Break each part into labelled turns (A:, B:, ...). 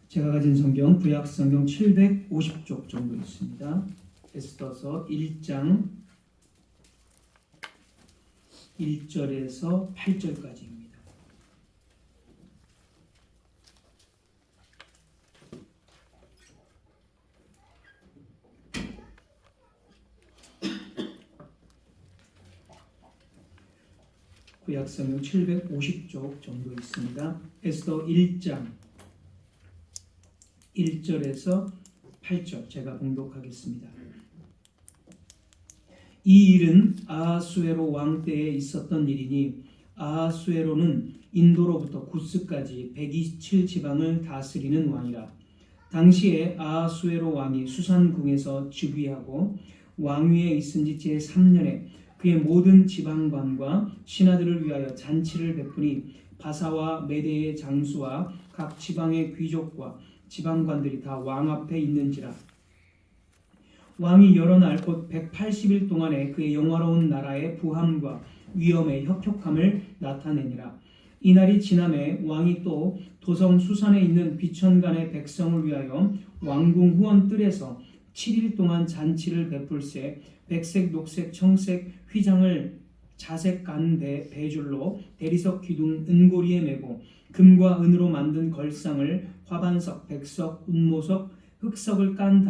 A: 제가 가진 성경 구약 성경 750쪽 정도 있습니다. 에스더서 1장 1절에서 8절까지입니다. 구약 성경 750쪽 정도 있습니다. 에스더 1장 1절에서 8절 제가 봉독하겠습니다. 이 일은 아하수에로 왕 때에 있었던 일이니 아하수에로는 인도로부터 구스까지 127지방을 다스리는 왕이라. 당시에 아하수에로 왕이 수산궁에서 즉위하고 왕위에 있은 지 제3년에 그의 모든 지방관과 신하들을 위하여 잔치를 베푸니 바사와 메대의 장수와 각 지방의 귀족과 지방관들이 다 왕 앞에 있는지라. 왕이 여러 날 곧 180일 동안에 그의 영화로운 나라의 부함과 위엄의 혁혁함을 나타내니라. 이날이 지남에 왕이 또 도성 수산에 있는 비천간의 백성을 위하여 왕궁 후원 뜰에서 7일 동안 잔치를 베풀세 백색, 녹색, 청색 휘장을 자색 간 배줄로 대리석 기둥 은고리에 메고 금과 은으로 만든 걸상을 화반석, 백석, 운모석, 흑석을 깐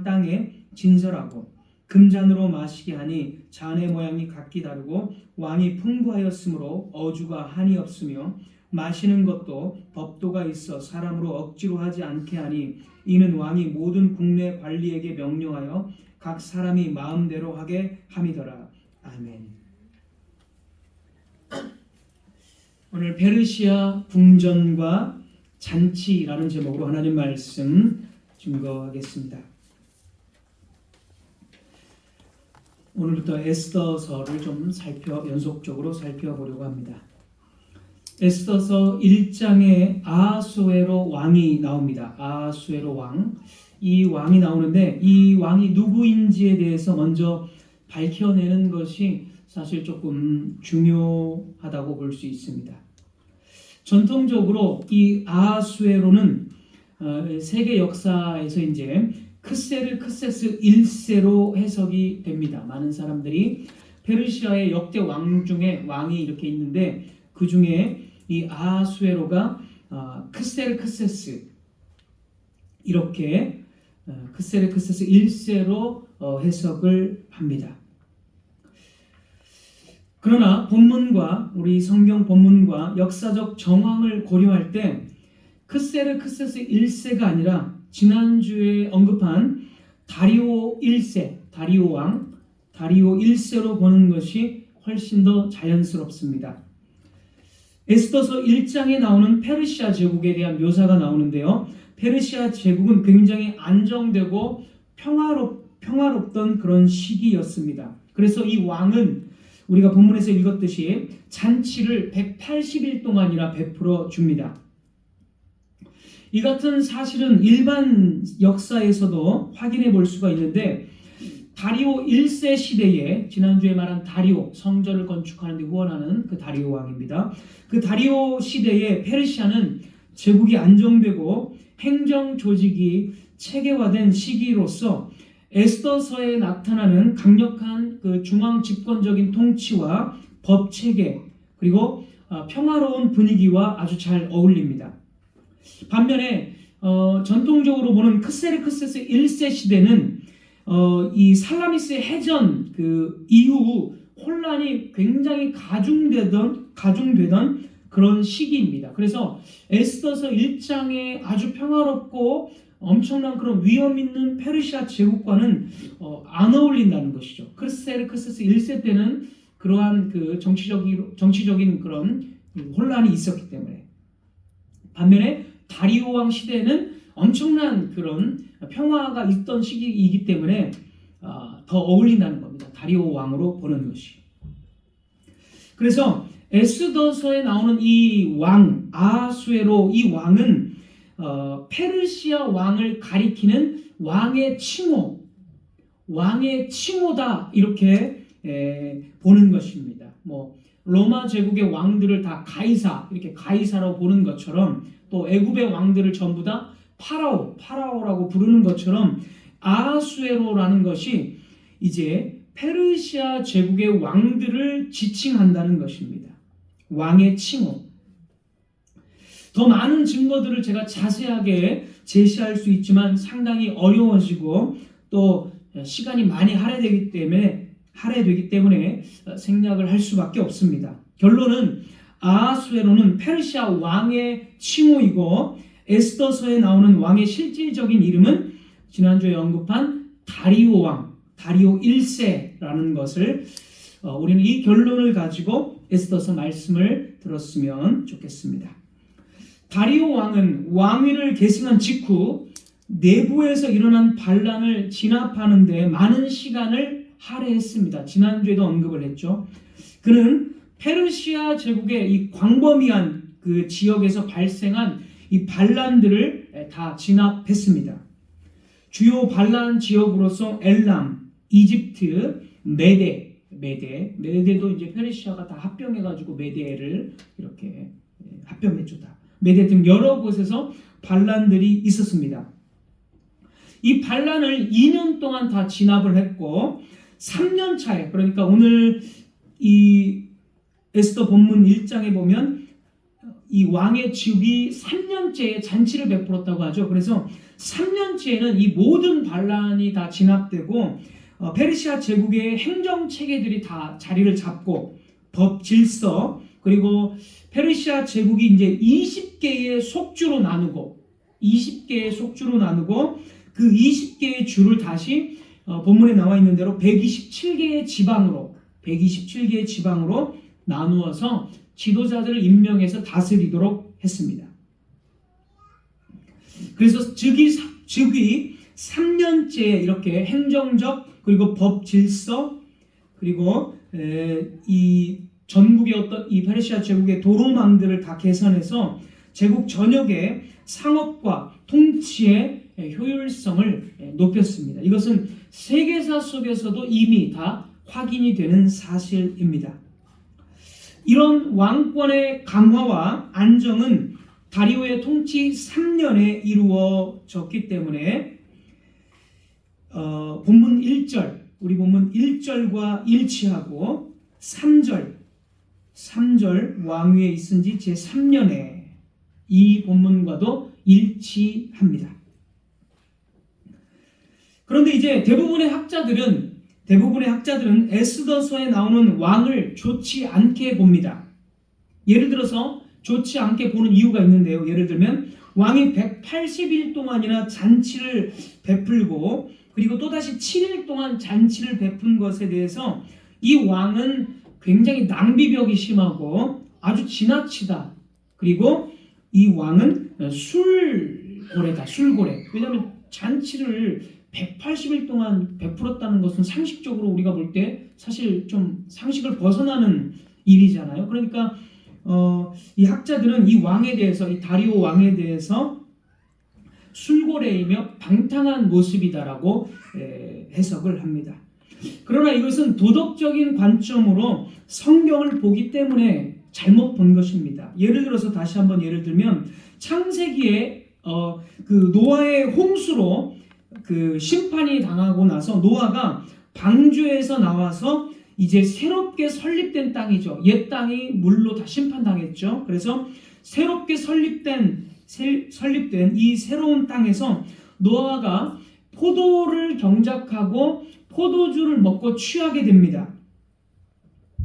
A: 땅에 진설하고 금잔으로 마시게 하니 잔의 모양이 각기 다르고 왕이 풍부하였으므로 어주가 한이 없으며 마시는 것도 법도가 있어 사람으로 억지로 하지 않게 하니 이는 왕이 모든 국내 관리에게 명령하여 각 사람이 마음대로 하게 함이더라. 아멘. 오늘 페르시아 궁전과 잔치라는 제목으로 하나님 말씀 증거하겠습니다. 오늘부터 에스더서를 좀 연속적으로 살펴보려고 합니다. 에스더서 1장에 아하수에로 왕이 나옵니다. 아하수에로 왕. 이 왕이 나오는데 이 왕이 누구인지에 대해서 먼저 밝혀내는 것이 사실 조금 중요하다고 볼 수 있습니다. 전통적으로 이 아하수에로는 세계 역사에서 이제 크세르크세스 1세로 해석이 됩니다. 많은 사람들이 페르시아의 역대 왕 중에 왕이 이렇게 있는데 그 중에 이 아하수에로가 크세르크세스 이렇게 크세르크세스 1세로 해석을 합니다. 그러나 본문과 우리 성경 본문과 역사적 정황을 고려할 때 크세르크세스 1세가 아니라 지난주에 언급한 다리오 1세, 다리오 왕, 다리오 1세로 보는 것이 훨씬 더 자연스럽습니다. 에스더서 1장에 나오는 페르시아 제국에 대한 묘사가 나오는데요. 페르시아 제국은 굉장히 안정되고 평화롭던 그런 시기였습니다. 그래서 이 왕은 우리가 본문에서 읽었듯이 잔치를 180일 동안이나 베풀어 줍니다. 이 같은 사실은 일반 역사에서도 확인해 볼 수가 있는데 다리오 1세 시대에 지난주에 말한 다리오 성전을 건축하는 데 후원하는 그 다리오 왕입니다. 그 다리오 시대에 페르시아는 제국이 안정되고 행정 조직이 체계화된 시기로서 에스더서에 나타나는 강력한 그 중앙 집권적인 통치와 법 체계 그리고 평화로운 분위기와 아주 잘 어울립니다. 반면에 전통적으로 보는 크세르크세스 1세 시대는 이 살라미스의 해전 그 이후 혼란이 굉장히 가중되던 그런 시기입니다. 그래서 에스더서 1장에 아주 평화롭고 엄청난 그런 위험 있는 페르시아 제국과는 안 어울린다는 것이죠. 크세르크세스 1세 때는 그러한 그 정치적인 그런 혼란이 있었기 때문에 반면에 다리오 왕 시대에는 엄청난 그런 평화가 있던 시기이기 때문에 더 어울린다는 겁니다. 다리오 왕으로 보는 것이. 그래서 에스더서에 나오는 이 왕 아하수에로 이 왕은 페르시아 왕을 가리키는 왕의 칭호다 이렇게 보는 것입니다. 로마 제국의 왕들을 다 가이사, 이렇게 가이사라고 보는 것처럼, 또 애굽의 왕들을 전부 다 파라오라고 부르는 것처럼 아하수에로라는 것이 이제 페르시아 제국의 왕들을 지칭한다는 것입니다. 왕의 칭호. 더 많은 증거들을 제가 자세하게 제시할 수 있지만 상당히 어려워지고 또 시간이 많이 할애되기 때문에 생략을 할 수밖에 없습니다. 결론은 아하수에로는 페르시아 왕의 칭호이고 에스더서에 나오는 왕의 실질적인 이름은 지난주에 언급한 다리오 왕, 다리오 1세라는 것을 우리는 이 결론을 가지고 에스더서 말씀을 들었으면 좋겠습니다. 다리오 왕은 왕위를 계승한 직후 내부에서 일어난 반란을 진압하는 데 많은 시간을 할애했습니다. 지난주에도 언급을 했죠. 그는 페르시아 제국의 이 광범위한 그 지역에서 발생한 이 반란들을 다 진압했습니다. 주요 반란 지역으로서 엘람, 이집트, 메데도 이제 페르시아가 다 합병해가지고 메데를 이렇게 합병했죠. 메데 등 여러 곳에서 반란들이 있었습니다. 이 반란을 2년 동안 다 진압을 했고 3년 차에, 그러니까 오늘 이 에스더 본문 1장에 보면 이 왕의 즉위 3년째에 잔치를 베풀었다고 하죠. 그래서 3년째에는 이 모든 반란이 다 진압되고 페르시아 제국의 행정 체계들이 다 자리를 잡고 법 질서, 그리고 페르시아 제국이 이제 20개의 속주로 나누고 그 20개의 주를 다시 본문에 나와 있는 대로 127개의 지방으로 나누어서 지도자들을 임명해서 다스리도록 했습니다. 그래서 즉위 3년째 이렇게 행정적, 그리고 법 질서, 그리고 이 전국의 어떤 이 페르시아 제국의 도로망들을 다 개선해서 제국 전역의 상업과 통치의 효율성을 높였습니다. 이것은 세계사 속에서도 이미 다 확인이 되는 사실입니다. 이런 왕권의 강화와 안정은 다리오의 통치 3년에 이루어졌기 때문에 본문 1절, 우리 본문 1절과 일치하고 3절 왕위에 있은 지 제3년에 이 본문과도 일치합니다. 그런데 이제 대부분의 학자들은 에스더서에 나오는 왕을 좋지 않게 봅니다. 예를 들어서 좋지 않게 보는 이유가 있는데요. 예를 들면 왕이 180일 동안이나 잔치를 베풀고 그리고 또다시 7일 동안 잔치를 베푼 것에 대해서 이 왕은 굉장히 낭비벽이 심하고 아주 지나치다. 그리고 이 왕은 술고래. 왜냐하면 잔치를 180일 동안 베풀었다는 것은 상식적으로 우리가 볼 때 사실 좀 상식을 벗어나는 일이잖아요. 그러니까 이 학자들은 이 왕에 대해서, 이 다리오 왕에 대해서 술고래이며 방탕한 모습이다라고 해석을 합니다. 그러나 이것은 도덕적인 관점으로 성경을 보기 때문에 잘못 본 것입니다. 예를 들어서 다시 한번 예를 들면 창세기에 그 노아의 홍수로 그 심판이 당하고 나서 노아가 방주에서 나와서 이제 새롭게 설립된 땅이죠. 옛 땅이 물로 다 심판당했죠. 그래서 새롭게 설립된 이 새로운 땅에서 노아가 포도를 경작하고 포도주를 먹고 취하게 됩니다.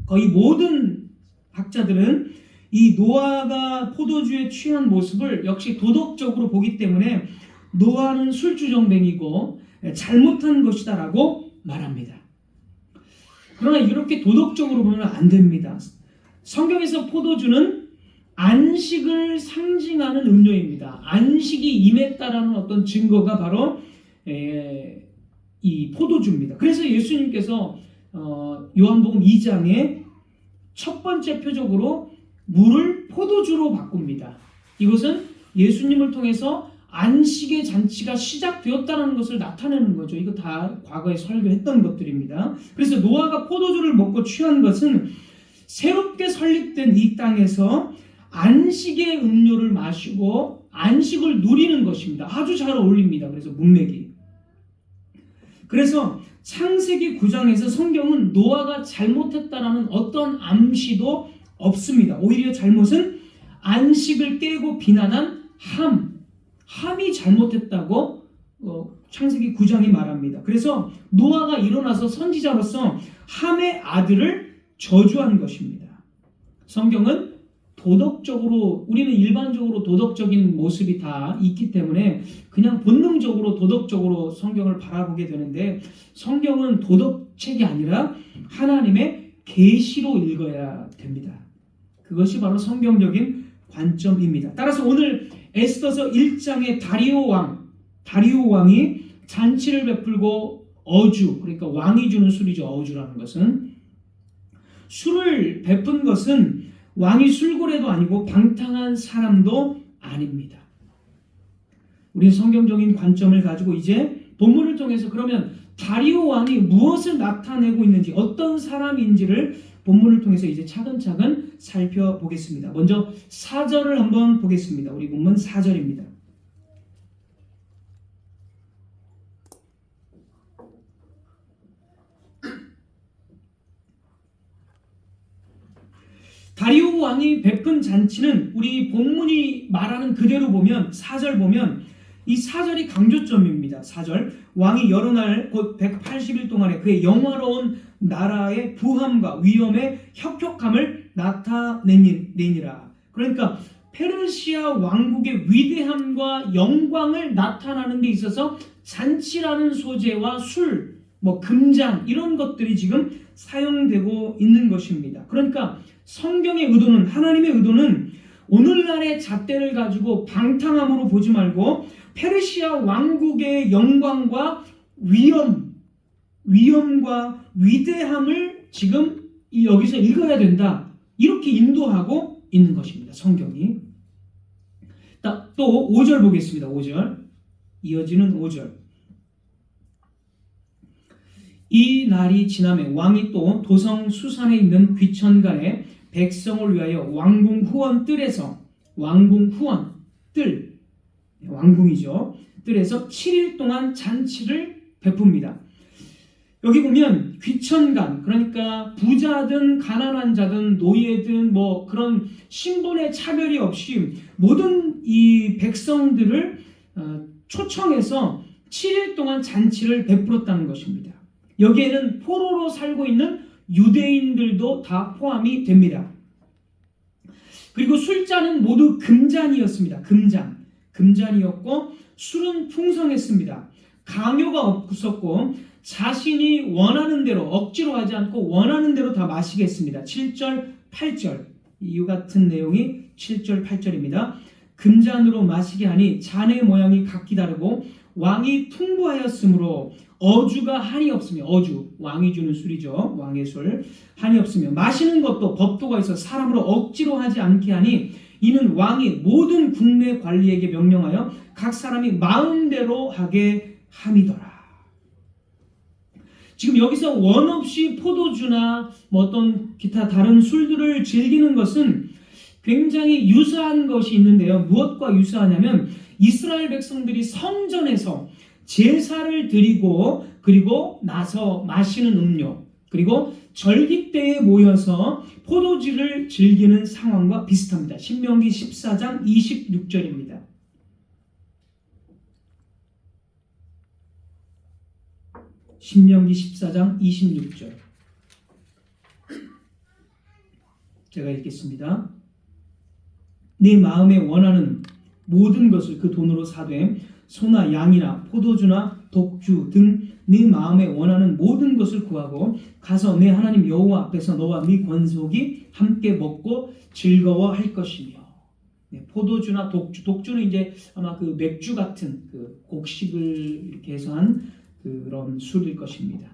A: 거의 모든 학자들은 이 노아가 포도주에 취한 모습을 역시 도덕적으로 보기 때문에 노아는 술주정뱅이고 잘못한 것이다라고 말합니다. 그러나 이렇게 도덕적으로 보면 안 됩니다. 성경에서 포도주는 안식을 상징하는 음료입니다. 안식이 임했다라는 어떤 증거가 바로 이 포도주입니다. 그래서 예수님께서 요한복음 2장에 첫 번째 표적으로 물을 포도주로 바꿉니다. 이것은 예수님을 통해서 안식의 잔치가 시작되었다는 것을 나타내는 거죠. 이거 다 과거에 설교했던 것들입니다. 그래서 노아가 포도주를 먹고 취한 것은 새롭게 설립된 이 땅에서 안식의 음료를 마시고 안식을 누리는 것입니다. 아주 잘 어울립니다. 그래서 문맥이. 그래서 창세기 9장에서 성경은 노아가 잘못했다라는 어떤 암시도 없습니다. 오히려 잘못은 안식을 깨고 비난한 함이 잘못했다고 창세기 9장이 말합니다. 그래서 노아가 일어나서 선지자로서 함의 아들을 저주한 것입니다. 성경은 도덕적으로, 우리는 일반적으로 도덕적인 모습이 다 있기 때문에 그냥 본능적으로 도덕적으로 성경을 바라보게 되는데, 성경은 도덕책이 아니라 하나님의 계시로 읽어야 됩니다. 그것이 바로 성경적인 관점입니다. 따라서 오늘 에스더서 1장의 다리오 왕이 잔치를 베풀고 어주, 그러니까 왕이 주는 술이죠. 어주라는 것은, 술을 베푼 것은 왕이 술고래도 아니고 방탕한 사람도 아닙니다. 우리는 성경적인 관점을 가지고 이제 본문을 통해서 그러면 다리오 왕이 무엇을 나타내고 있는지, 어떤 사람인지를 본문을 통해서 이제 차근차근 살펴보겠습니다. 먼저 4절을 한번 보겠습니다. 우리 본문 4절입니다. 다리오 왕이 베푼 잔치는 우리 본문이 말하는 그대로 보면 4절 보면 이 4절이 강조점입니다. 4절, 왕이 여러 날 곧 180일 동안에 그의 영화로운 나라의 부함과 위엄의 혁혁함을 나타내니라. 그러니까 페르시아 왕국의 위대함과 영광을 나타나는 데 있어서 잔치라는 소재와 술, 금잔 이런 것들이 지금 사용되고 있는 것입니다. 그러니까 성경의 의도는, 하나님의 의도는 오늘날의 잣대를 가지고 방탕함으로 보지 말고 페르시아 왕국의 영광과 위엄과 위대함을 지금 여기서 읽어야 된다. 이렇게 인도하고 있는 것입니다. 성경이. 또 5절 보겠습니다. 5절. 이어지는 5절. 이 날이 지나매 왕이 또 도성 수산에 있는 귀천간에 백성을 위하여 왕궁 후원 뜰에서, 왕궁이죠. 뜰에서 7일 동안 잔치를 베풉니다. 여기 보면 귀천간, 그러니까 부자든 가난한 자든 노예든 그런 신분의 차별이 없이 모든 이 백성들을 초청해서 7일 동안 잔치를 베풀었다는 것입니다. 여기에는 포로로 살고 있는 유대인들도 다 포함이 됩니다. 그리고 술잔은 모두 금잔이었습니다. 금잔이었고 술은 풍성했습니다. 강요가 없었고 자신이 원하는 대로, 억지로 하지 않고 원하는 대로 다 마시겠습니다. 7절, 8절 이 같은 내용이 7절, 8절입니다. 금잔으로 마시게 하니 잔의 모양이 각기 다르고 왕이 풍부하였으므로 어주가 한이 없으며, 어주 왕이 주는 술이죠. 왕의 술. 한이 없으며 마시는 것도 법도가 있어 사람으로 억지로 하지 않게 하니 이는 왕이 모든 국내 관리에게 명령하여 각 사람이 마음대로 하게 함이더라. 지금 여기서 원 없이 포도주나 어떤 기타 다른 술들을 즐기는 것은 굉장히 유사한 것이 있는데요. 무엇과 유사하냐면 이스라엘 백성들이 성전에서 제사를 드리고 그리고 나서 마시는 음료, 그리고 절기 때에 모여서 포도주를 즐기는 상황과 비슷합니다. 신명기 14장 26절입니다. 신명기 14장 26절. 제가 읽겠습니다. 네 마음에 원하는 모든 것을 그 돈으로 사되 소나 양이나 포도주나 독주 등 네 마음에 원하는 모든 것을 구하고 가서 내 하나님 여호와 앞에서 너와 네 권속이 함께 먹고 즐거워할 것이며. 포도주나 독주는 이제 아마 그 맥주 같은 그 곡식을 이렇게 해서 한 그런 술일 것입니다.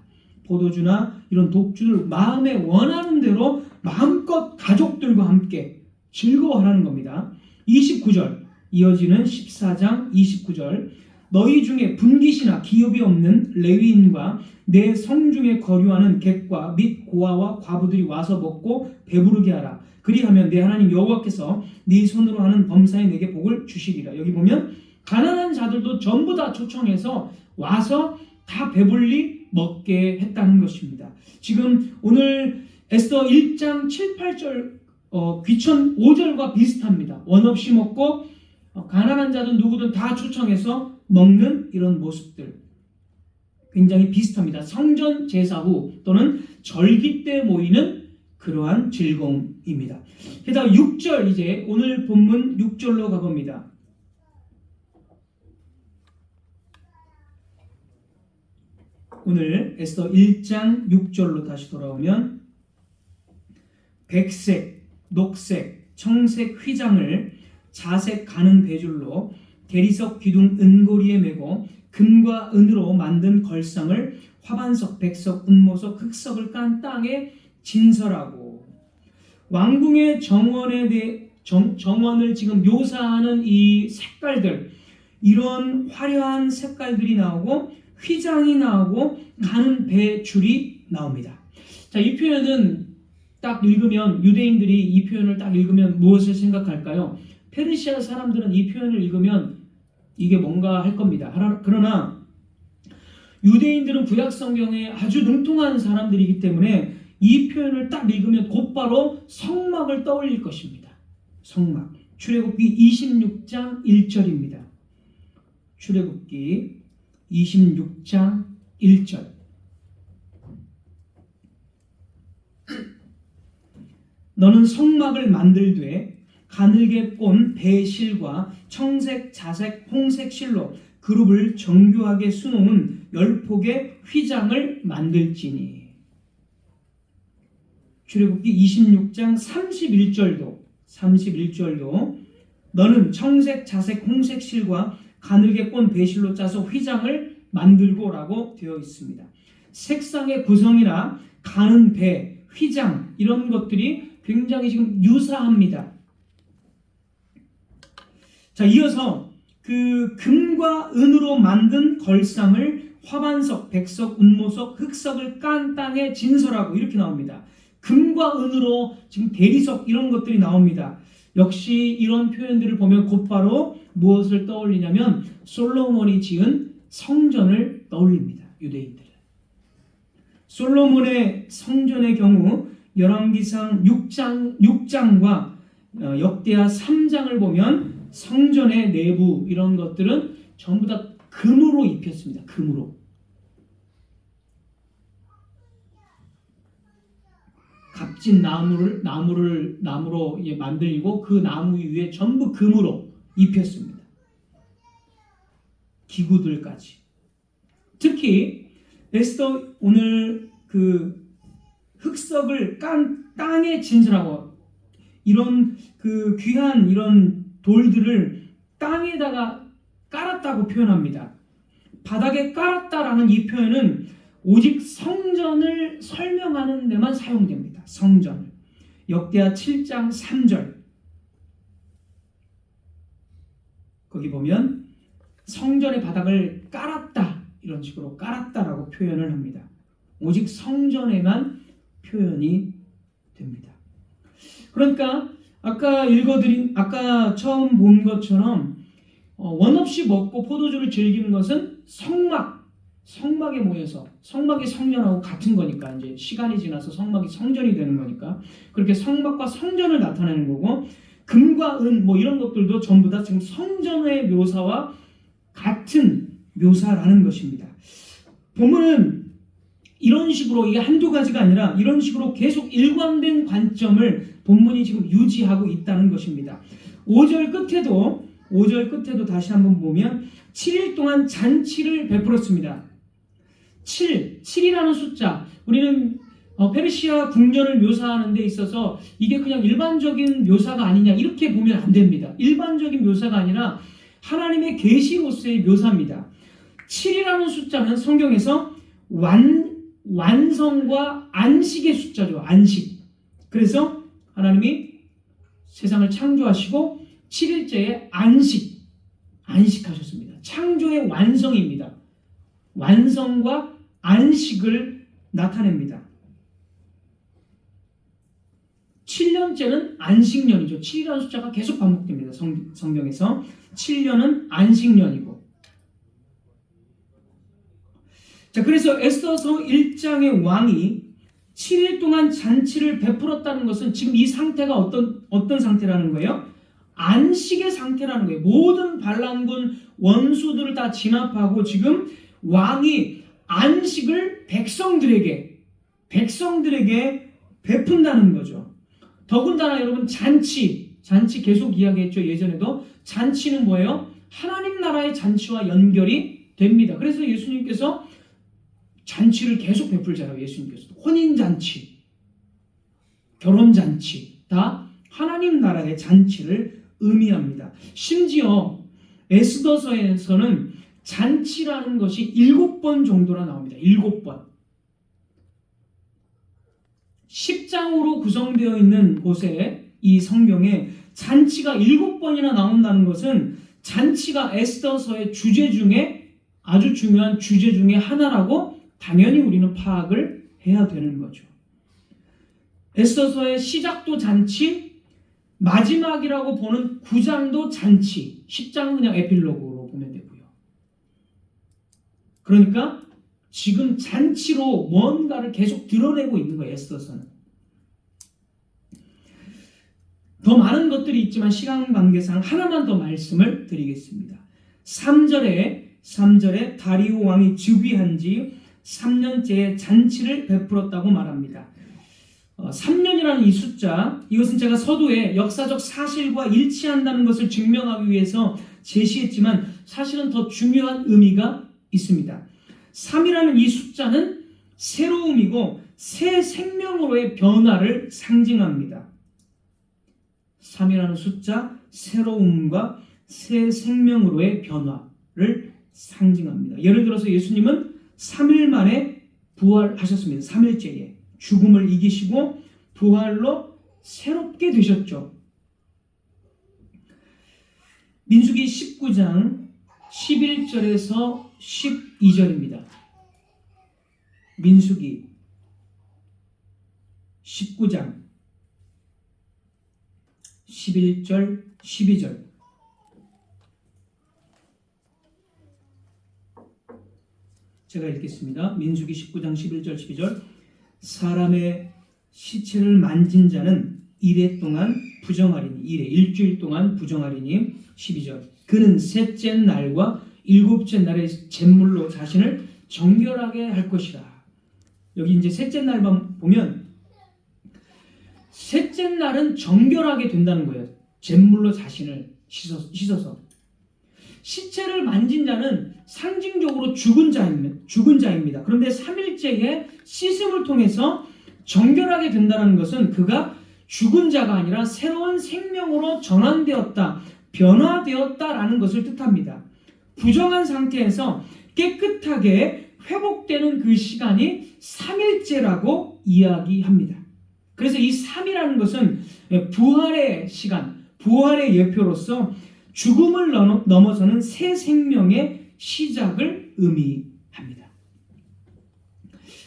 A: 포도주나 이런 독주를 마음에 원하는 대로 마음껏 가족들과 함께 즐거워하라는 겁니다. 29절, 이어지는 14장 29절. 너희 중에 분깃이나 기업이 없는 레위인과 내 성중에 거류하는 객과 및 고아와 과부들이 와서 먹고 배부르게 하라. 그리하면 내 하나님 여호와께서 네 손으로 하는 범사에 내게 복을 주시리라. 여기 보면 가난한 자들도 전부 다 초청해서 와서 다 배불리 먹게 했다는 것입니다. 지금 오늘 에스더 1장 7, 8절 귀천 5절과 비슷합니다. 원 없이 먹고 가난한 자든 누구든 다 초청해서 먹는 이런 모습들 굉장히 비슷합니다. 성전 제사 후 또는 절기 때 모이는 그러한 즐거움입니다. 게다가 6절 이제 오늘 본문 6절로 가봅니다. 오늘 에스더 1장 6절로 다시 돌아오면 백색, 녹색, 청색 휘장을 자색 가는 배줄로 대리석 기둥 은고리에 메고 금과 은으로 만든 걸상을 화반석, 백석, 은모석, 흑석을 깐 땅에 진설하고 왕궁의 정원을 지금 묘사하는 이 색깔들 이런 화려한 색깔들이 나오고 휘장이 나오고 가는 배줄이 나옵니다. 자, 이 표현은 딱 읽으면 유대인들이 이 표현을 딱 읽으면 무엇을 생각할까요? 페르시아 사람들은 이 표현을 읽으면 이게 뭔가 할 겁니다. 그러나 유대인들은 구약 성경에 아주 능통한 사람들이기 때문에 이 표현을 딱 읽으면 곧바로 성막을 떠올릴 것입니다. 성막. 출애굽기 26장 1절입니다. 출애굽기 26장 1절. 너는 성막을 만들되 가늘게 꼰 배실과 청색, 자색, 홍색 실로 그룹을 정교하게 수놓은 10폭의 휘장을 만들지니. 출애굽기 26장 31절도 너는 청색, 자색, 홍색 실과 가늘게 꼰 배실로 짜서 휘장을 만들고라고 되어 있습니다. 색상의 구성이나 가는 배, 휘장 이런 것들이 굉장히 지금 유사합니다. 자, 이어서 그 금과 은으로 만든 걸상을 화반석, 백석, 은모석, 흑석을 깐 땅에 진설하고 이렇게 나옵니다. 금과 은으로 지금 대리석 이런 것들이 나옵니다. 역시 이런 표현들을 보면 곧바로 무엇을 떠올리냐면 솔로몬이 지은 성전을 떠올립니다. 유대인들은. 솔로몬의 성전의 경우 열왕기상 6장과 역대하 3장을 보면 성전의 내부 이런 것들은 전부 다 금으로 입혔습니다. 금으로. 값진 나무로 만들고 그 나무 위에 전부 금으로 입혔습니다. 기구들까지. 특히 에스더 오늘 그 흑석을 깐 땅에 진설하고 이런 그 귀한 이런 돌들을 땅에다가 깔았다고 표현합니다. 바닥에 깔았다라는 이 표현은 오직 성전을 설명하는 데만 사용됩니다. 성전을. 역대하 7장 3절. 거기 보면 성전의 바닥을 깔았다. 이런 식으로 깔았다라고 표현을 합니다. 오직 성전에만 표현이 됩니다. 그러니까 아까 처음 본 것처럼 원 없이 먹고 포도주를 즐기는 것은 성막에 모여서 성막이 성전하고 같은 거니까 이제 시간이 지나서 성막이 성전이 되는 거니까 그렇게 성막과 성전을 나타내는 거고 금과 은 뭐 이런 것들도 전부 다 지금 성전의 묘사와 같은 묘사라는 것입니다. 본문은 이런 식으로 이게 한두 가지가 아니라 이런 식으로 계속 일관된 관점을 본문이 지금 유지하고 있다는 것입니다. 5절 끝에도 다시 한번 보면 7일 동안 잔치를 베풀었습니다. 7이라는 숫자 우리는 페르시아 궁전을 묘사하는 데 있어서 이게 그냥 일반적인 묘사가 아니냐 이렇게 보면 안 됩니다. 일반적인 묘사가 아니라 하나님의 계시로서의 묘사입니다. 7이라는 숫자는 성경에서 완성과 안식의 숫자죠. 안식. 그래서 하나님이 세상을 창조하시고 7일째에 안식하셨습니다. 창조의 완성입니다. 완성과 안식을 나타냅니다. 7년째는 안식년이죠. 7이라는 숫자가 계속 반복됩니다. 성경에서 7년은 안식년이고. 자, 그래서 에스더서 1장의 왕이 7일 동안 잔치를 베풀었다는 것은 지금 이 상태가 어떤 상태라는 거예요? 안식의 상태라는 거예요. 모든 반란군 원수들을 다 진압하고 지금 왕이 안식을 백성들에게 베푼다는 거죠. 더군다나 여러분 잔치 계속 이야기했죠. 예전에도 잔치는 뭐예요? 하나님 나라의 잔치와 연결이 됩니다. 그래서 예수님께서 잔치를 계속 베풀잖아요. 예수님께서 혼인잔치, 결혼잔치 다 하나님 나라의 잔치를 의미합니다. 심지어 에스더서에서는 잔치라는 것이 7번 정도나 나옵니다. 7번. 10장으로 구성되어 있는 곳에 이 성경에 잔치가 7번이나 나온다는 것은 잔치가 에스더서의 주제 중에 아주 중요한 주제 중에 하나라고 당연히 우리는 파악을 해야 되는 거죠. 에스더서의 시작도 잔치, 마지막이라고 보는 9장도 잔치, 10장은 그냥 에필로그로 보면 되고요. 그러니까 지금 잔치로 뭔가를 계속 드러내고 있는 거예요. 에스더서는. 더 많은 것들이 있지만 시간 관계상 하나만 더 말씀을 드리겠습니다. 3절에 다리오 왕이 즉위한 지 3년째의 잔치를 베풀었다고 말합니다. 3년이라는 이 숫자, 이것은 제가 서두에 역사적 사실과 일치한다는 것을 증명하기 위해서 제시했지만 사실은 더 중요한 의미가 있습니다. 3이라는 이 숫자는 새로움이고 새 생명으로의 변화를 상징합니다. 3이라는 숫자, 새로움과 새 생명으로의 변화를 상징합니다. 예를 들어서 예수님은 3일 만에 부활하셨습니다. 3일째에 죽음을 이기시고 부활로 새롭게 되셨죠. 민수기 19장 11절에서 12절입니다. 민수기 19장 11절 12절 제가 읽겠습니다. 민수기 19장 11절 12절 사람의 시체를 만진 자는 이래 동안 부정하리니 일주일 동안 부정하리니 12절 그는 셋째 날과 일곱째 날의 제물로 자신을 정결하게 할 것이라. 여기 이제 셋째 날만 보면 셋째 날은 정결하게 된다는 거예요. 제물로 자신을 씻어서. 시체를 만진 자는 상징적으로 죽은 자입니다. 그런데 3일째에 씻음을 통해서 정결하게 된다는 것은 그가 죽은 자가 아니라 새로운 생명으로 전환되었다, 변화되었다라는 것을 뜻합니다. 부정한 상태에서 깨끗하게 회복되는 그 시간이 3일째라고 이야기합니다. 그래서 이 3이라는 것은 부활의 시간, 부활의 예표로서 죽음을 넘어서는 새 생명의 시작을 의미합니다.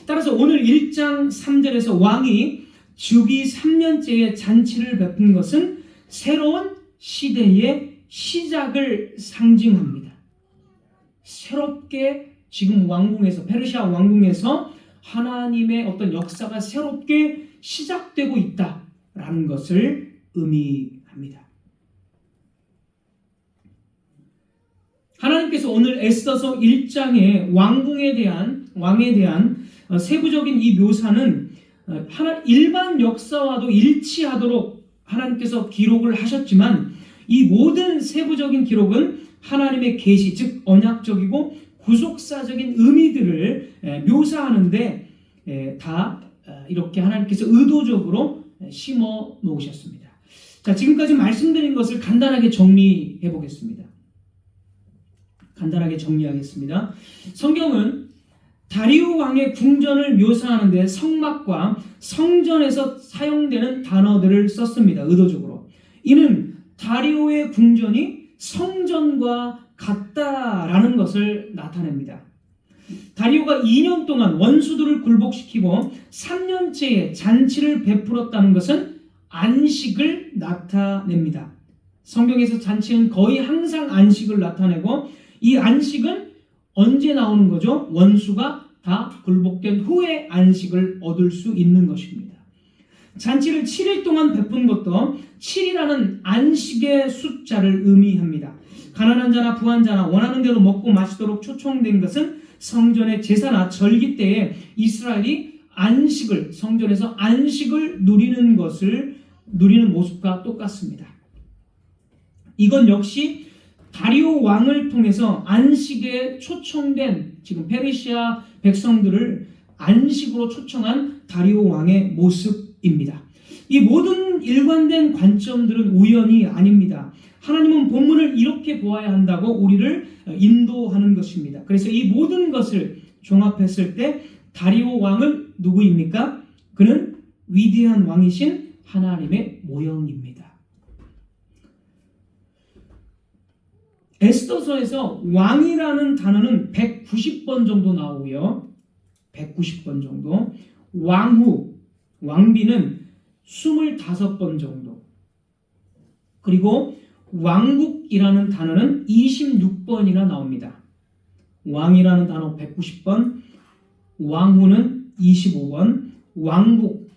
A: 따라서 오늘 1장 3절에서 왕이 즉위 3년째의 잔치를 베푼 것은 새로운 시대의 시작을 상징합니다. 새롭게 지금 왕궁에서 페르시아 왕궁에서 하나님의 어떤 역사가 새롭게 시작되고 있다라는 것을 의미합니다. 하나님께서 오늘 에스더서 1장의 왕에 대한 세부적인 이 묘사는 일반 역사와도 일치하도록 하나님께서 기록을 하셨지만 이 모든 세부적인 기록은 하나님의 계시, 즉 언약적이고 구속사적인 의미들을 묘사하는데 다 이렇게 하나님께서 의도적으로 심어 놓으셨습니다. 자, 지금까지 말씀드린 것을 간단하게 정리해 보겠습니다. 간단하게 정리하겠습니다. 성경은 다리오 왕의 궁전을 묘사하는데 성막과 성전에서 사용되는 단어들을 썼습니다. 의도적으로. 이는 다리오의 궁전이 성전과 같다라는 것을 나타냅니다. 다리오가 2년 동안 원수들을 굴복시키고 3년째에 잔치를 베풀었다는 것은 안식을 나타냅니다. 성경에서 잔치는 거의 항상 안식을 나타내고, 이 안식은 언제 나오는 거죠? 원수가 다 굴복된 후에 안식을 얻을 수 있는 것입니다. 잔치를 7일 동안 베푼 것도 7이라는 안식의 숫자를 의미합니다. 가난한 자나 부한 자나 원하는 대로 먹고 마시도록 초청된 것은 성전의 제사나 절기 때에 이스라엘이 안식을, 성전에서 안식을 누리는 모습과 똑같습니다. 이건 역시 다리오 왕을 통해서 안식에 초청된, 지금 페르시아 백성들을 안식으로 초청한 다리오 왕의 모습입니다. 이 모든 일관된 관점들은 우연이 아닙니다. 하나님은 본문을 이렇게 보아야 한다고 우리를 인도하는 것입니다. 그래서 이 모든 것을 종합했을 때 다리오 왕은 누구입니까? 그는 위대한 왕이신 하나님의 모형입니다. 에스더서에서 왕이라는 단어는 190번 정도 나오고요. 190번 정도. 왕후, 왕비는 25번 정도. 그리고 왕국이라는 단어는 26번이나 나옵니다. 왕이라는 단어 190번, 왕후는 25번,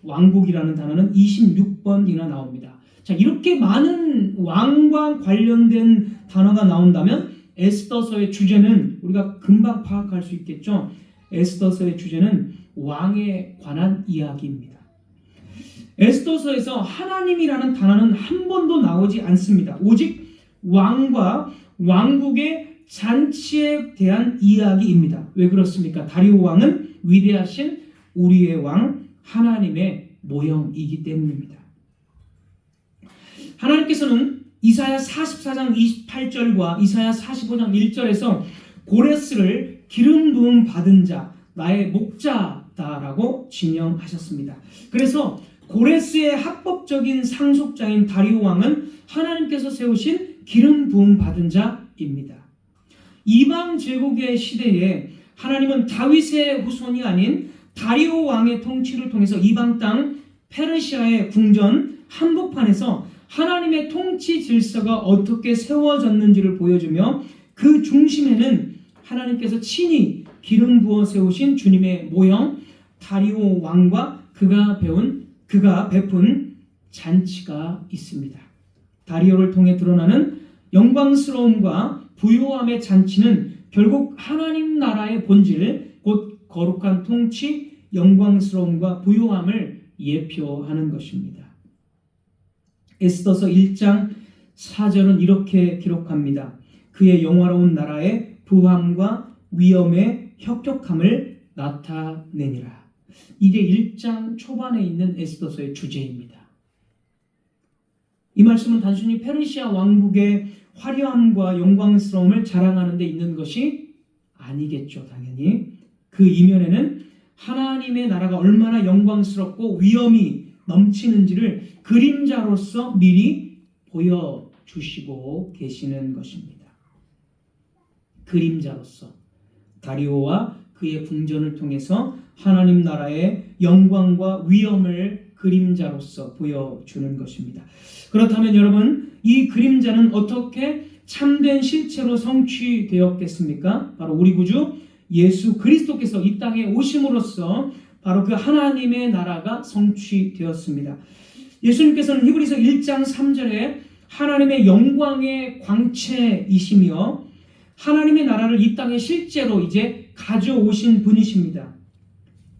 A: 왕국이라는 단어는 26번이나 나옵니다. 자, 이렇게 많은 왕과 관련된 단어가 나온다면 에스더서의 주제는 우리가 금방 파악할 수 있겠죠. 에스더서의 주제는 왕에 관한 이야기입니다. 에스더서에서 하나님이라는 단어는 한 번도 나오지 않습니다. 오직 왕과 왕국의 잔치에 대한 이야기입니다. 왜 그렇습니까? 다리오 왕은 위대하신 우리의 왕 하나님의 모형이기 때문입니다. 하나님께서는 이사야 44장 28절과 이사야 45장 1절에서 고레스를 기름 부음 받은 자, 나의 목자다라고 지명하셨습니다. 그래서 고레스의 합법적인 상속자인 다리오 왕은 하나님께서 세우신 기름 부음 받은 자입니다. 이방 제국의 시대에 하나님은 다윗의 후손이 아닌 다리오 왕의 통치를 통해서 이방 땅 페르시아의 궁전 한복판에서 하나님의 통치 질서가 어떻게 세워졌는지를 보여주며, 그 중심에는 하나님께서 친히 기름 부어 세우신 주님의 모형 다리오 왕과 그가 베푼 잔치가 있습니다. 다리오를 통해 드러나는 영광스러움과 부요함의 잔치는 결국 하나님 나라의 본질, 곧 거룩한 통치, 영광스러움과 부요함을 예표하는 것입니다. 에스더서 1장 4절은 이렇게 기록합니다. 그의 영화로운 나라의 부함과 위엄의 혁혁함을 나타내니라. 이게 1장 초반에 있는 에스더서의 주제입니다. 이 말씀은 단순히 페르시아 왕국의 화려함과 영광스러움을 자랑하는 데 있는 것이 아니겠죠. 당연히 그 이면에는 하나님의 나라가 얼마나 영광스럽고 위엄이 넘치는지를 그림자로서 미리 보여주시고 계시는 것입니다. 그림자로서 다리오와 그의 궁전을 통해서 하나님 나라의 영광과 위엄을 그림자로서 보여주는 것입니다. 그렇다면 여러분, 이 그림자는 어떻게 참된 실체로 성취되었겠습니까? 바로 우리 구주 예수 그리스도께서 이 땅에 오심으로써 바로 그 하나님의 나라가 성취되었습니다. 예수님께서는 히브리서 1장 3절에 하나님의 영광의 광채이시며 하나님의 나라를 이 땅에 실제로 이제 가져오신 분이십니다.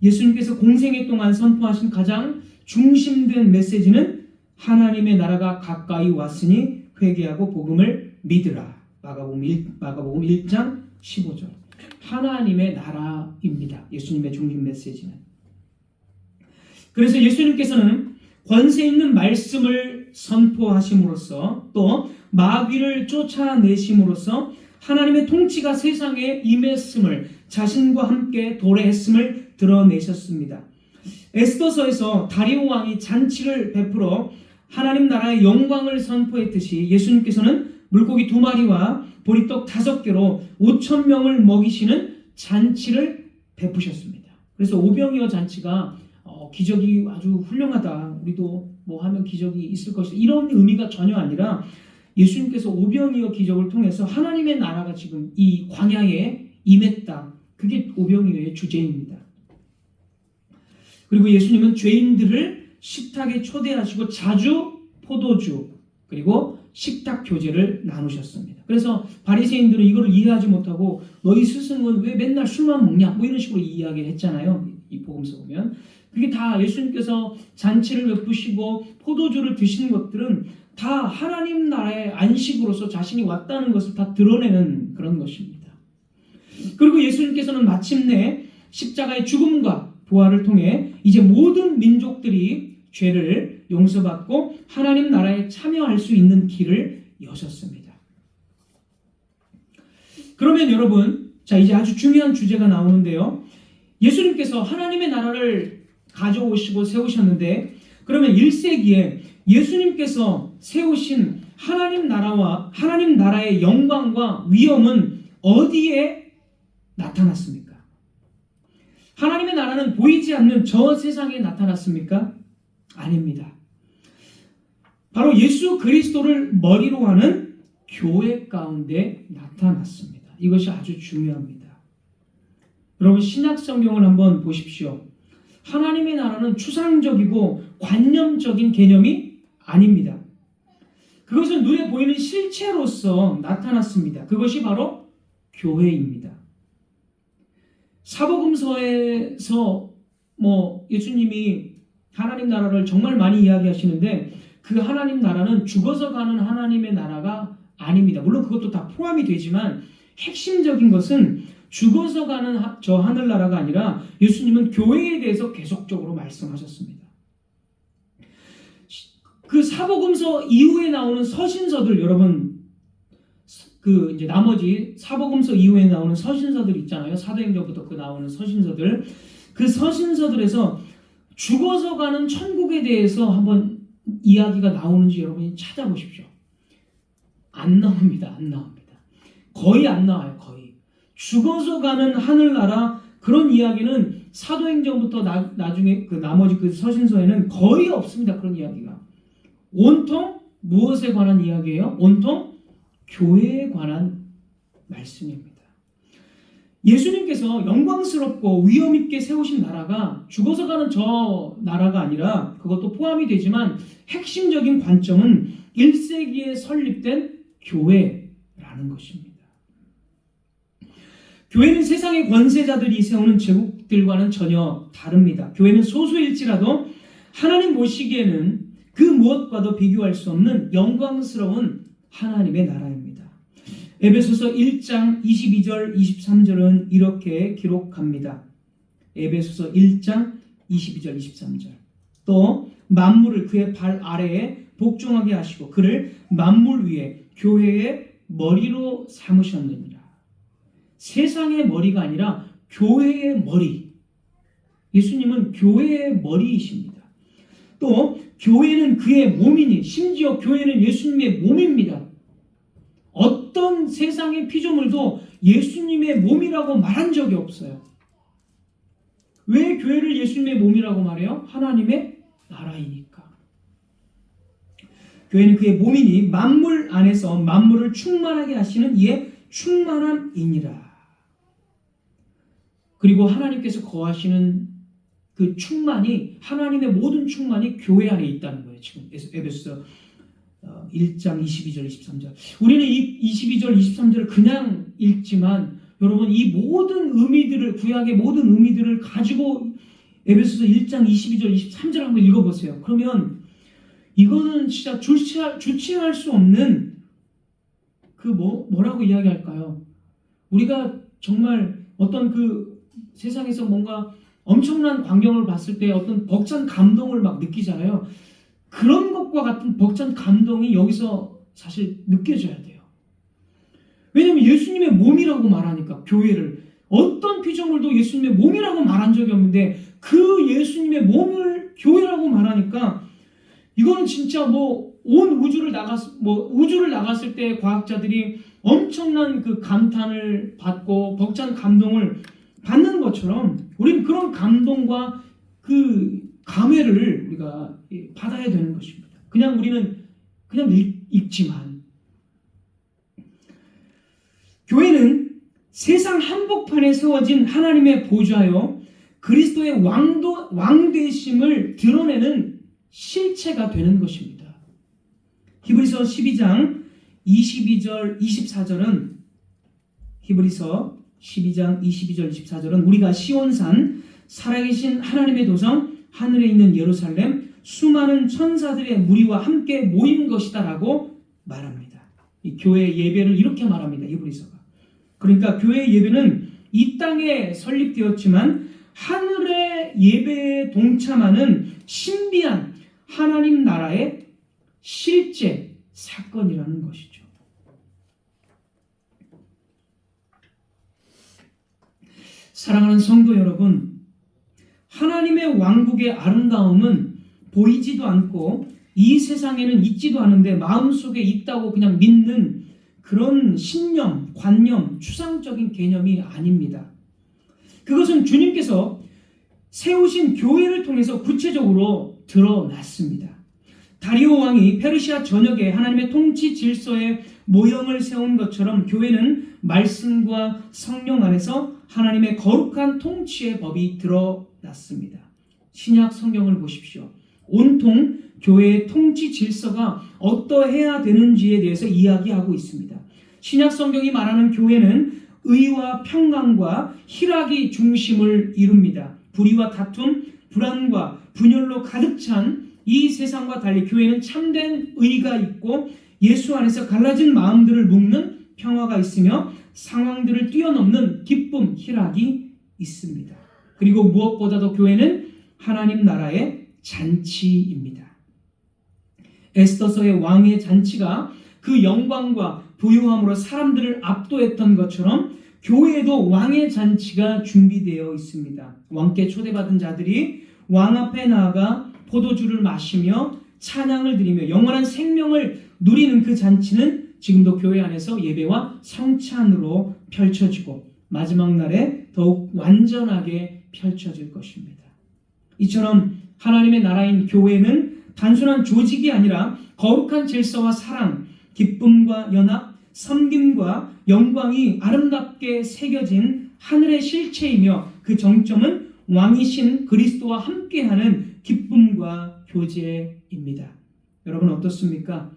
A: 예수님께서 공생애 동안 선포하신 가장 중심된 메시지는 하나님의 나라가 가까이 왔으니 회개하고 복음을 믿으라. 마가복음 1장 15절. 하나님의 나라입니다. 예수님의 중심 메시지는. 그래서 예수님께서는 권세 있는 말씀을 선포하심으로써 또 마귀를 쫓아내심으로써 하나님의 통치가 세상에 임했음을, 자신과 함께 도래했음을 드러내셨습니다. 에스더서에서 다리오 왕이 잔치를 베풀어 하나님 나라의 영광을 선포했듯이 예수님께서는 물고기 2마리와 보리떡 5개로 5,000명을 먹이시는 잔치를 베푸셨습니다. 그래서 오병이어 잔치가 기적이 아주 훌륭하다. 우리도 뭐 하면 기적이 있을 것이다. 이런 의미가 전혀 아니라 예수님께서 오병이어 기적을 통해서 하나님의 나라가 지금 이 광야에 임했다. 그게 오병이어의 주제입니다. 그리고 예수님은 죄인들을 식탁에 초대하시고 자주 포도주 그리고 식탁 교제를 나누셨습니다. 그래서 바리새인들은 이걸 이해하지 못하고 너희 스승은 왜 맨날 술만 먹냐? 뭐 이런 식으로 이야기를 했잖아요. 이 복음서 보면. 그게 다 예수님께서 잔치를 베푸시고 포도주를 드시는 것들은 다 하나님 나라의 안식으로서 자신이 왔다는 것을 다 드러내는 그런 것입니다. 그리고 예수님께서는 마침내 십자가의 죽음과 부활을 통해 이제 모든 민족들이 죄를 용서받고 하나님 나라에 참여할 수 있는 길을 여셨습니다. 그러면 여러분, 자 이제 아주 중요한 주제가 나오는데요. 예수님께서 하나님의 나라를 가져오시고 세우셨는데 그러면 1세기에 예수님께서 세우신 하나님 나라와 하나님 나라의 영광과 위엄은 어디에 나타났습니까? 하나님의 나라는 보이지 않는 저 세상에 나타났습니까? 아닙니다. 바로 예수 그리스도를 머리로 하는 교회 가운데 나타났습니다. 이것이 아주 중요합니다. 여러분 신약 성경을 한번 보십시오. 하나님의 나라는 추상적이고 관념적인 개념이 아닙니다. 그것은 눈에 보이는 실체로서 나타났습니다. 그것이 바로 교회입니다. 사복음서에서 예수님이 하나님 나라를 정말 많이 이야기하시는데 그 하나님 나라는 죽어서 가는 하나님의 나라가 아닙니다. 물론 그것도 다 포함이 되지만 핵심적인 것은 죽어서 가는 저 하늘나라가 아니라 예수님은 교회에 대해서 계속적으로 말씀하셨습니다. 그 사복음서 이후에 나오는 서신서들 여러분 그 이제 나머지 사복음서 이후에 나오는 서신서들 있잖아요. 사도행전부터 그 나오는 서신서들 그 서신서들에서 죽어서 가는 천국에 대해서 한번 이야기가 나오는지 여러분이 찾아보십시오. 안 나옵니다. 안 나옵니다. 거의 안 나와요. 거의. 죽어서 가는 하늘나라 그런 이야기는 사도행전부터 나중에 그 나머지 그 서신서에는 거의 없습니다. 그런 이야기가. 온통 무엇에 관한 이야기예요? 온통 교회에 관한 말씀입니다. 예수님께서 영광스럽고 위엄 있게 세우신 나라가 죽어서 가는 저 나라가 아니라 그것도 포함이 되지만 핵심적인 관점은 1세기에 설립된 교회라는 것입니다. 교회는 세상의 권세자들이 세우는 제국들과는 전혀 다릅니다. 교회는 소수일지라도 하나님 보시기에는 그 무엇과도 비교할 수 없는 영광스러운 하나님의 나라입니다. 에베소서 1장 22절 23절은 이렇게 기록합니다. 에베소서 1장 22절 23절 또 만물을 그의 발 아래에 복종하게 하시고 그를 만물 위에 교회의 머리로 삼으셨느니라. 세상의 머리가 아니라 교회의 머리. 예수님은 교회의 머리이십니다. 또 교회는 그의 몸이니 심지어 교회는 예수님의 몸입니다. 어떤 세상의 피조물도 예수님의 몸이라고 말한 적이 없어요. 왜 교회를 예수님의 몸이라고 말해요? 하나님의 나라이니까. 교회는 그의 몸이니 만물 안에서 만물을 충만하게 하시는 이의 충만함이니라. 그리고 하나님께서 거하시는 그 충만이 하나님의 모든 충만이 교회 안에 있다는 거예요. 지금 에베소서 1장 22절 23절 우리는 이 22절 23절을 그냥 읽지만 여러분 이 모든 의미들을 구약의 모든 의미들을 가지고 에베소서 1장 22절 23절 한번 읽어보세요. 그러면 이거는 진짜 주체할 수 없는 그 뭐라고 이야기할까요? 우리가 정말 어떤 그 세상에서 뭔가 엄청난 광경을 봤을 때 어떤 벅찬 감동을 막 느끼잖아요. 그런 것과 같은 벅찬 감동이 여기서 사실 느껴져야 돼요. 왜냐하면 예수님의 몸이라고 말하니까 교회를 어떤 피조물도 예수님의 몸이라고 말한 적이 없는데 그 예수님의 몸을 교회라고 말하니까 이거는 진짜 뭐 온 우주를 나갔을 때 과학자들이 엄청난 그 감탄을 받고 벅찬 감동을 받는 것처럼 우리는 그런 감동과 그 감회를 우리가 받아야 되는 것입니다. 그냥 우리는 그냥 읽지만 교회는 세상 한복판에 세워진 하나님의 보좌여 그리스도의 왕되심을 드러내는 실체가 되는 것입니다. 히브리서 12장 22절 24절은 히브리서 12장 22절 24절은 우리가 시온산 살아계신 하나님의 도성 하늘에 있는 예루살렘 수많은 천사들의 무리와 함께 모인 것이다 라고 말합니다. 이 교회 예배를 이렇게 말합니다. 히브리서가. 그러니까 교회 예배는 이 땅에 설립되었지만 하늘의 예배에 동참하는 신비한 하나님 나라의 실제 사건이라는 것이죠. 사랑하는 성도 여러분, 하나님의 왕국의 아름다움은 보이지도 않고 이 세상에는 있지도 않은데 마음속에 있다고 그냥 믿는 그런 신념, 관념, 추상적인 개념이 아닙니다. 그것은 주님께서 세우신 교회를 통해서 구체적으로 드러났습니다. 다리오 왕이 페르시아 전역에 하나님의 통치 질서의 모형을 세운 것처럼 교회는 말씀과 성령 안에서 하나님의 거룩한 통치의 법이 드러났습니다. 신약 성경을 보십시오. 온통 교회의 통치 질서가 어떠해야 되는지에 대해서 이야기하고 있습니다. 신약 성경이 말하는 교회는 의와 평강과 희락이 중심을 이룹니다. 불의와 다툼, 불안과 분열로 가득 찬 이 세상과 달리 교회는 참된 의가 있고 예수 안에서 갈라진 마음들을 묶는 평화가 있으며 상황들을 뛰어넘는 기쁨, 희락이 있습니다. 그리고 무엇보다도 교회는 하나님 나라의 잔치입니다. 에스더서의 왕의 잔치가 그 영광과 부유함으로 사람들을 압도했던 것처럼 교회에도 왕의 잔치가 준비되어 있습니다. 왕께 초대받은 자들이 왕 앞에 나아가 포도주를 마시며 찬양을 드리며 영원한 생명을 누리는 그 잔치는 지금도 교회 안에서 예배와 성찬으로 펼쳐지고 마지막 날에 더욱 완전하게 펼쳐질 것입니다. 이처럼 하나님의 나라인 교회는 단순한 조직이 아니라 거룩한 질서와 사랑, 기쁨과 연합, 섬김과 영광이 아름답게 새겨진 하늘의 실체이며 그 정점은 왕이신 그리스도와 함께하는 기쁨과 교제입니다. 여러분 어떻습니까?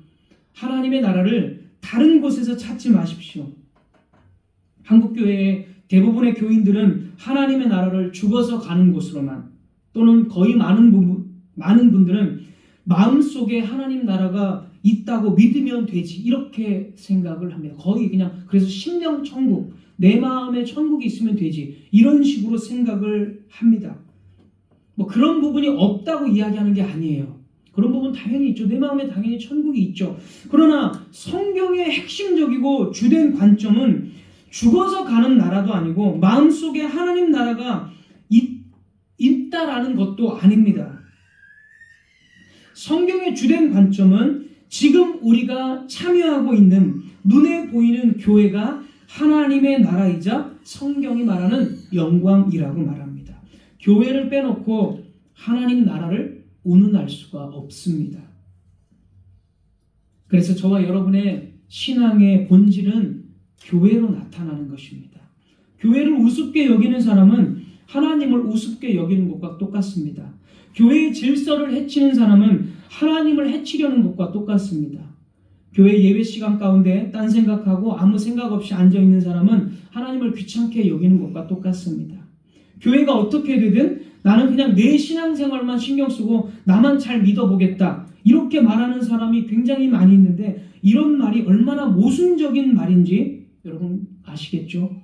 A: 하나님의 나라를 다른 곳에서 찾지 마십시오. 한국교회의 대부분의 교인들은 하나님의 나라를 죽어서 가는 곳으로만 또는 거의 많은 분들은 마음속에 하나님 나라가 있다고 믿으면 되지 이렇게 생각을 합니다. 거의 그냥 그래서 심령 천국, 내 마음에 천국이 있으면 되지 이런 식으로 생각을 합니다. 뭐 그런 부분이 없다고 이야기하는 게 아니에요. 그런 부분 당연히 있죠. 내 마음에 당연히 천국이 있죠. 그러나 성경의 핵심적이고 주된 관점은 죽어서 가는 나라도 아니고 마음속에 하나님 나라가 있다라는 것도 아닙니다. 성경의 주된 관점은 지금 우리가 참여하고 있는 눈에 보이는 교회가 하나님의 나라이자 성경이 말하는 영광이라고 말합니다. 교회를 빼놓고 하나님 나라를 운운할 수가 없습니다. 그래서 저와 여러분의 신앙의 본질은 교회로 나타나는 것입니다. 교회를 우습게 여기는 사람은 하나님을 우습게 여기는 것과 똑같습니다. 교회의 질서를 해치는 사람은 하나님을 해치려는 것과 똑같습니다. 교회 예배 시간 가운데 딴 생각하고 아무 생각 없이 앉아있는 사람은 하나님을 귀찮게 여기는 것과 똑같습니다. 교회가 어떻게 되든 나는 그냥 내 신앙생활만 신경 쓰고 나만 잘 믿어보겠다 이렇게 말하는 사람이 굉장히 많이 있는데 이런 말이 얼마나 모순적인 말인지 여러분 아시겠죠?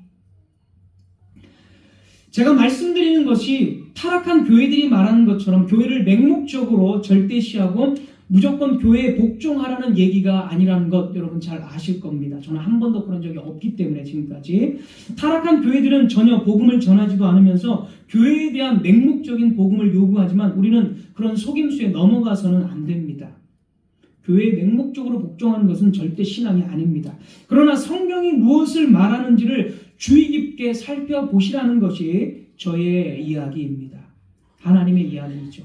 A: 제가 말씀드리는 것이 타락한 교회들이 말하는 것처럼 교회를 맹목적으로 절대시하고 무조건 교회에 복종하라는 얘기가 아니라는 것 여러분 잘 아실 겁니다. 저는 한 번도 그런 적이 없기 때문에 지금까지. 타락한 교회들은 전혀 복음을 전하지도 않으면서 교회에 대한 맹목적인 복음을 요구하지만 우리는 그런 속임수에 넘어가서는 안 됩니다. 교회에 맹목적으로 복종하는 것은 절대 신앙이 아닙니다. 그러나 성경이 무엇을 말하는지를 주의 깊게 살펴보시라는 것이 저의 이야기입니다. 하나님의 이야기이죠.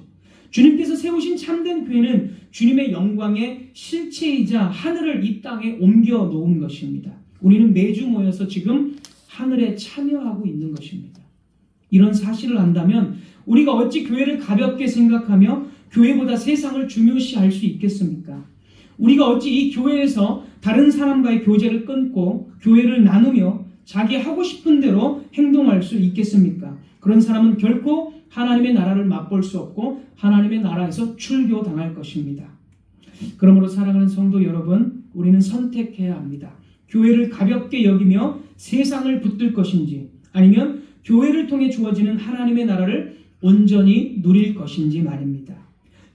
A: 주님께서 세우신 참된 교회는 주님의 영광의 실체이자 하늘을 이 땅에 옮겨 놓은 것입니다. 우리는 매주 모여서 지금 하늘에 참여하고 있는 것입니다. 이런 사실을 안다면 우리가 어찌 교회를 가볍게 생각하며 교회보다 세상을 중요시할 수 있겠습니까? 우리가 어찌 이 교회에서 다른 사람과의 교제를 끊고 교회를 나누며 자기 하고 싶은 대로 행동할 수 있겠습니까? 그런 사람은 결코 하나님의 나라를 맛볼 수 없고 하나님의 나라에서 출교당할 것입니다. 그러므로 사랑하는 성도 여러분, 우리는 선택해야 합니다. 교회를 가볍게 여기며 세상을 붙들 것인지, 아니면 교회를 통해 주어지는 하나님의 나라를 온전히 누릴 것인지 말입니다.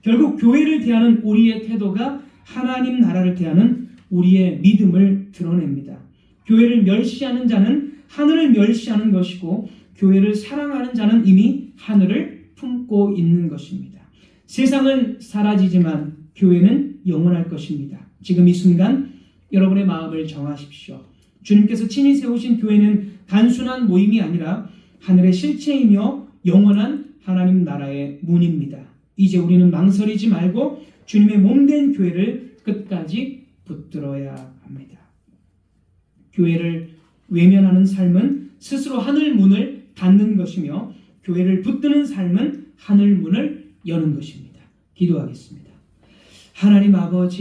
A: 결국 교회를 대하는 우리의 태도가 하나님 나라를 대하는 우리의 믿음을 드러냅니다. 교회를 멸시하는 자는 하늘을 멸시하는 것이고, 교회를 사랑하는 자는 이미 하늘을 품고 있는 것입니다. 세상은 사라지지만 교회는 영원할 것입니다. 지금 이 순간 여러분의 마음을 정하십시오. 주님께서 친히 세우신 교회는 단순한 모임이 아니라 하늘의 실체이며 영원한 하나님 나라의 문입니다. 이제 우리는 망설이지 말고 주님의 몸된 교회를 끝까지 붙들어야 합니다. 교회를 외면하는 삶은 스스로 하늘 문을 닫는 것이며, 교회를 붙드는 삶은 하늘 문을 여는 것입니다. 기도하겠습니다. 하나님 아버지,